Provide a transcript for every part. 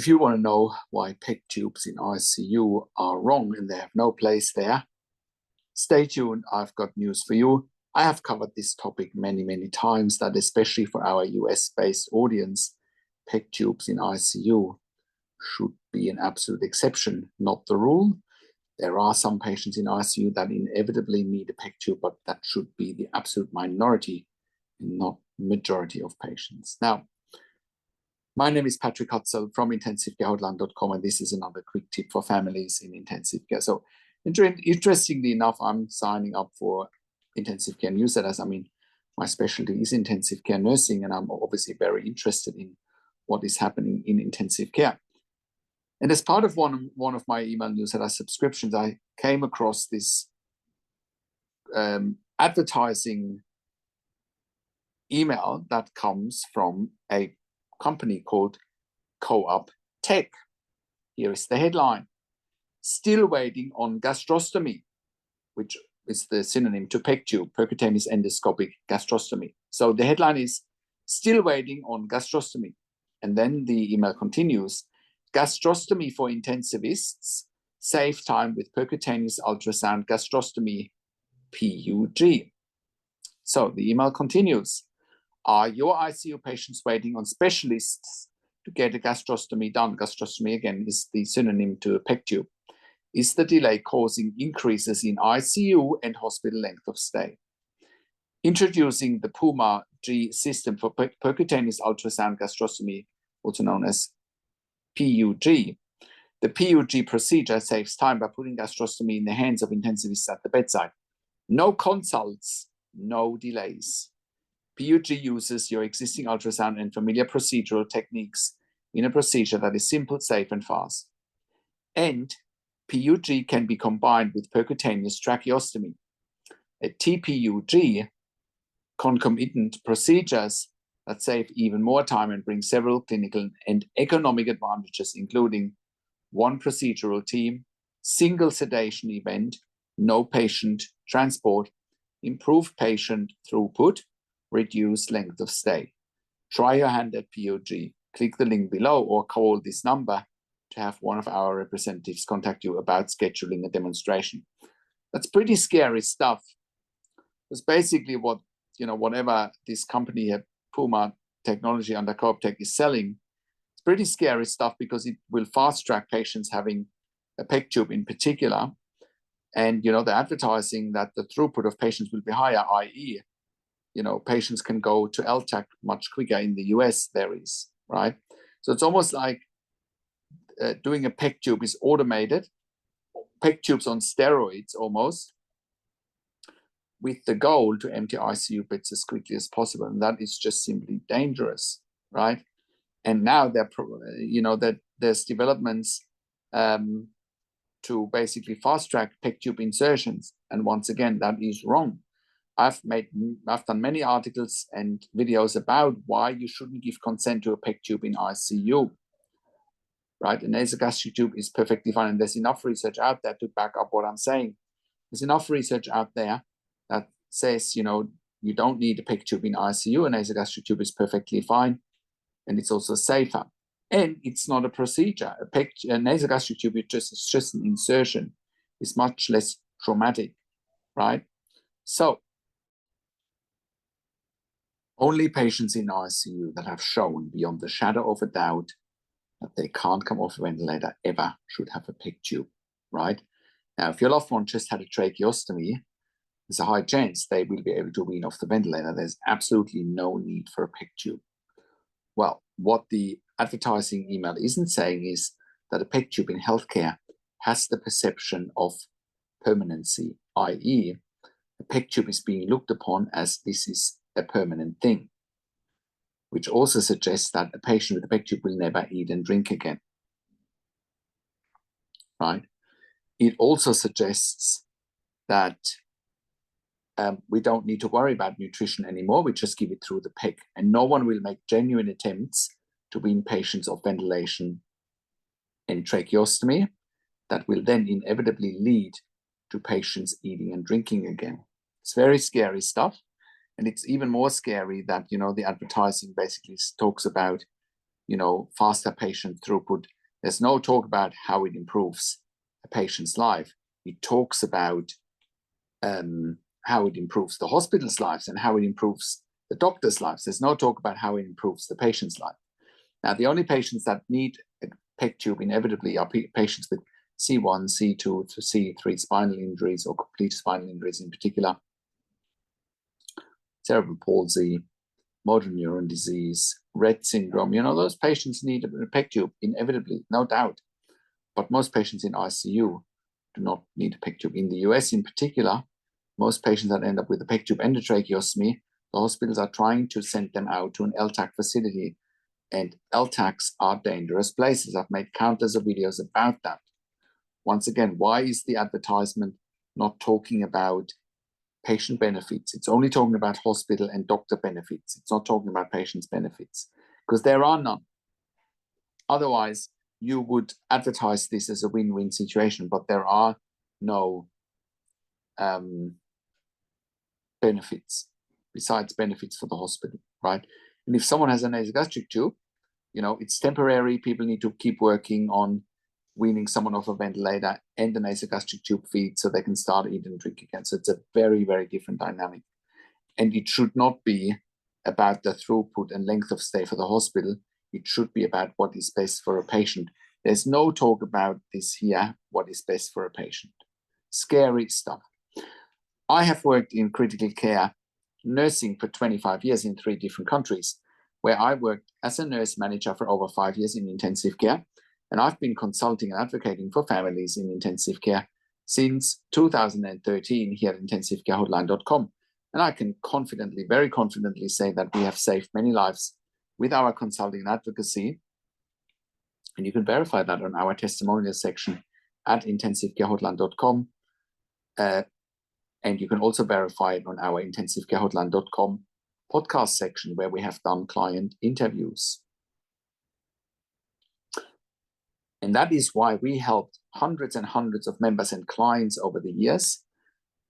if you want to know why PEG tubes in ICU are wrong and they have no place there, stay tuned. I've got news for you. I have covered this topic many, many times, that especially for our US-based audience, PEG tubes in ICU should be an absolute exception, not the rule. There are some patients in ICU that inevitably need a PEG tube, but that should be the absolute minority and not majority of patients. Now, my name is Patrick Hutzel from intensivecarehotline.com, and this is another quick tip for families in intensive care. So interestingly enough, I'm signing up for intensive care newsletters. I mean, my specialty is intensive care nursing, and I'm obviously very interested in what is happening in intensive care. And as part of one of my email newsletter subscriptions, I came across this advertising email that comes from a company called Co-op Tech. Here is the headline: still waiting on gastrostomy, which is the synonym to PEG tube, percutaneous endoscopic gastrostomy. So the headline is still waiting on gastrostomy. And then the email continues: gastrostomy for intensivists, save time with percutaneous ultrasound gastrostomy, PUG. So the email continues: are your ICU patients waiting on specialists to get a gastrostomy done? Gastrostomy, again, is the synonym to a PEG tube. Is the delay causing increases in ICU and hospital length of stay? Introducing the PUMA G system for percutaneous ultrasound gastrostomy, also known as PUG. The PUG procedure saves time by putting gastrostomy in the hands of intensivists at the bedside. No consults, no delays. PUG uses your existing ultrasound and familiar procedural techniques in a procedure that is simple, safe, and fast. And PUG can be combined with percutaneous tracheostomy. A TPUG, concomitant procedures that save even more time and bring several clinical and economic advantages, including one procedural team, single sedation event, no patient transport, improved patient throughput, reduced length of stay. Try your hand at PUG. Click the link below or call this number to have one of our representatives contact you about scheduling a demonstration. That's pretty scary stuff. It's basically what, whatever this company at Puma Technology under Co-op Tech is selling. It's pretty scary stuff because it will fast track patients having a PEG tube in particular. And, they're advertising that the throughput of patients will be higher, i.e., patients can go to LTAC much quicker in the US, there is, right? So it's almost like doing a PEG tube is automated, PEG tubes on steroids almost, with the goal to empty ICU beds as quickly as possible. And that is just simply dangerous, right? And now that there's developments to basically fast track PEG tube insertions. And once again, that is wrong. I've done many articles and videos about why you shouldn't give consent to a PEG tube in ICU, right? A nasogastric tube is perfectly fine, and there's enough research out there to back up what I'm saying. There's enough research out there that says, you don't need a PEG tube in ICU. A nasogastric tube is perfectly fine, and it's also safer. And it's not a procedure. A nasogastric tube is just an insertion. It's much less traumatic, right? So only patients in ICU that have shown beyond the shadow of a doubt that they can't come off a ventilator ever should have a PEG tube, right? Now, if your loved one just had a tracheostomy, there's a high chance they will be able to wean off the ventilator. There's absolutely no need for a PEG tube. Well, what the advertising email isn't saying is that a PEG tube in healthcare has the perception of permanency, i.e., a PEG tube is being looked upon as this is a permanent thing, which also suggests that a patient with a PEG tube will never eat and drink again, right? It also suggests that we don't need to worry about nutrition anymore. We just give it through the PEG, and no one will make genuine attempts to wean patients off ventilation and tracheostomy that will then inevitably lead to patients eating and drinking again. It's very scary stuff. And it's even more scary that, the advertising basically talks about, faster patient throughput, There's no talk about how it improves a patient's life. It talks about how it improves the hospital's lives and how it improves the doctor's lives. There's no talk about how it improves the patient's life. Now, the only patients that need a PEG tube inevitably are patients with C1, C2 to C3 spinal injuries, or complete spinal injuries in particular, cerebral palsy, motor neuron disease, Rett syndrome. Those patients need a PEG tube inevitably, no doubt. But most patients in ICU do not need a PEG tube. In the US in particular, most patients that end up with a PEG tube endotracheostomy, the hospitals are trying to send them out to an LTAC facility. And LTACs are dangerous places. I've made countless of videos about that. Once again, why is the advertisement not talking about patient benefits? It's only talking about hospital and doctor benefits. It's not talking about patients' benefits, because there are none. Otherwise, you would advertise this as a win-win situation, but there are no benefits besides benefits for the hospital, right? And if someone has a nasogastric tube, it's temporary. People need to keep working on weaning someone off a ventilator and the nasogastric tube feed so they can start eating and drink again. So it's a very, very different dynamic. And it should not be about the throughput and length of stay for the hospital. It should be about what is best for a patient. There's no talk about this here, what is best for a patient. Scary stuff. I have worked in critical care nursing for 25 years in 3 different countries, where I worked as a nurse manager for over 5 years in intensive care. And I've been consulting and advocating for families in intensive care since 2013 here at intensivcarehotline.com. And I can confidently, very confidently say that we have saved many lives with our consulting and advocacy. And you can verify that on our testimonial section at intensivcarehotline.com. And you can also verify it on our intensivcarehotline.com podcast section, where we have done client interviews. And that is why we helped hundreds and hundreds of members and clients over the years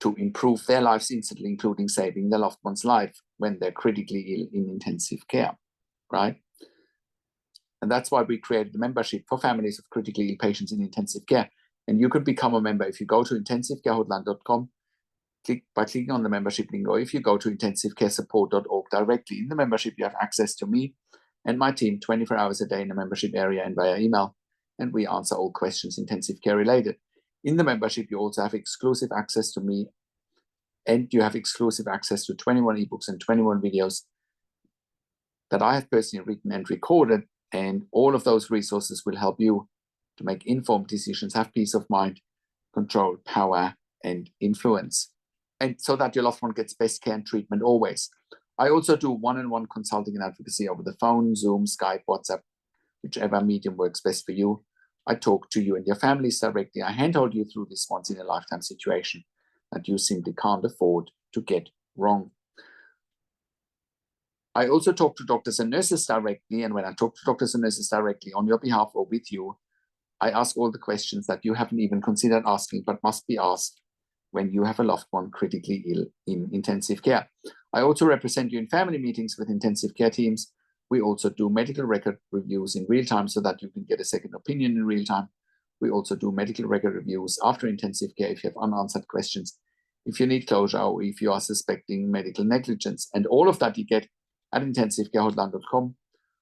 to improve their lives instantly, including saving their loved one's life when they're critically ill in intensive care, right? And that's why we created a membership for families of critically ill patients in intensive care. And you could become a member if you go to intensivcarehotline.com, by clicking on the membership link, or if you go to intensivcaresupport.org directly. In the membership, you have access to me and my team 24 hours a day in the membership area and via email. And we answer all questions intensive care related. In the membership, you also have exclusive access to me, and you have exclusive access to 21 ebooks and 21 videos that I have personally written and recorded. And all of those resources will help you to make informed decisions, have peace of mind, control, power, and influence, and so that your loved one gets best care and treatment always. I also do one-on-one consulting and advocacy over the phone, Zoom, Skype, WhatsApp, whichever medium works best for you. I talk to you and your families directly. I handhold you through this once-in-a-lifetime situation that you simply can't afford to get wrong. I also talk to doctors and nurses directly, and when I talk to doctors and nurses directly on your behalf or with you, I ask all the questions that you haven't even considered asking but must be asked when you have a loved one critically ill in intensive care. I also represent you in family meetings with intensive care teams. We also do medical record reviews in real time so that you can get a second opinion in real time. We also do medical record reviews after intensive care if you have unanswered questions, if you need closure, or if you are suspecting medical negligence. And all of that you get at intensivcarehotline.com.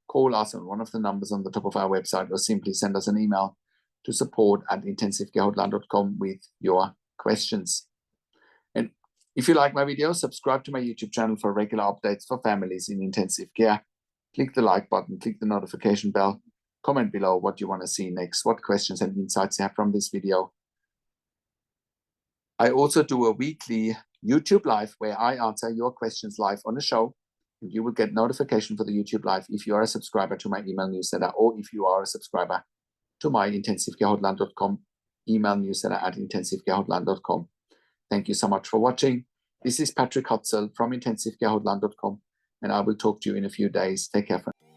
Call us on one of the numbers on the top of our website, or simply send us an email to support@intensivcarehotline.com with your questions. And if you like my videos, subscribe to my YouTube channel for regular updates for families in intensive care. Click the like button, click the notification bell, comment below what you want to see next, what questions and insights you have from this video. I also do a weekly YouTube live where I answer your questions live on a show. And you will get notification for the YouTube live if you are a subscriber to my email newsletter, or if you are a subscriber to my intensivcarehotline.com email newsletter at intensivcarehotline.com. Thank you so much for watching. This is Patrick Hutzel from intensivcarehotline.com, and I will talk to you in a few days. Take care, friends.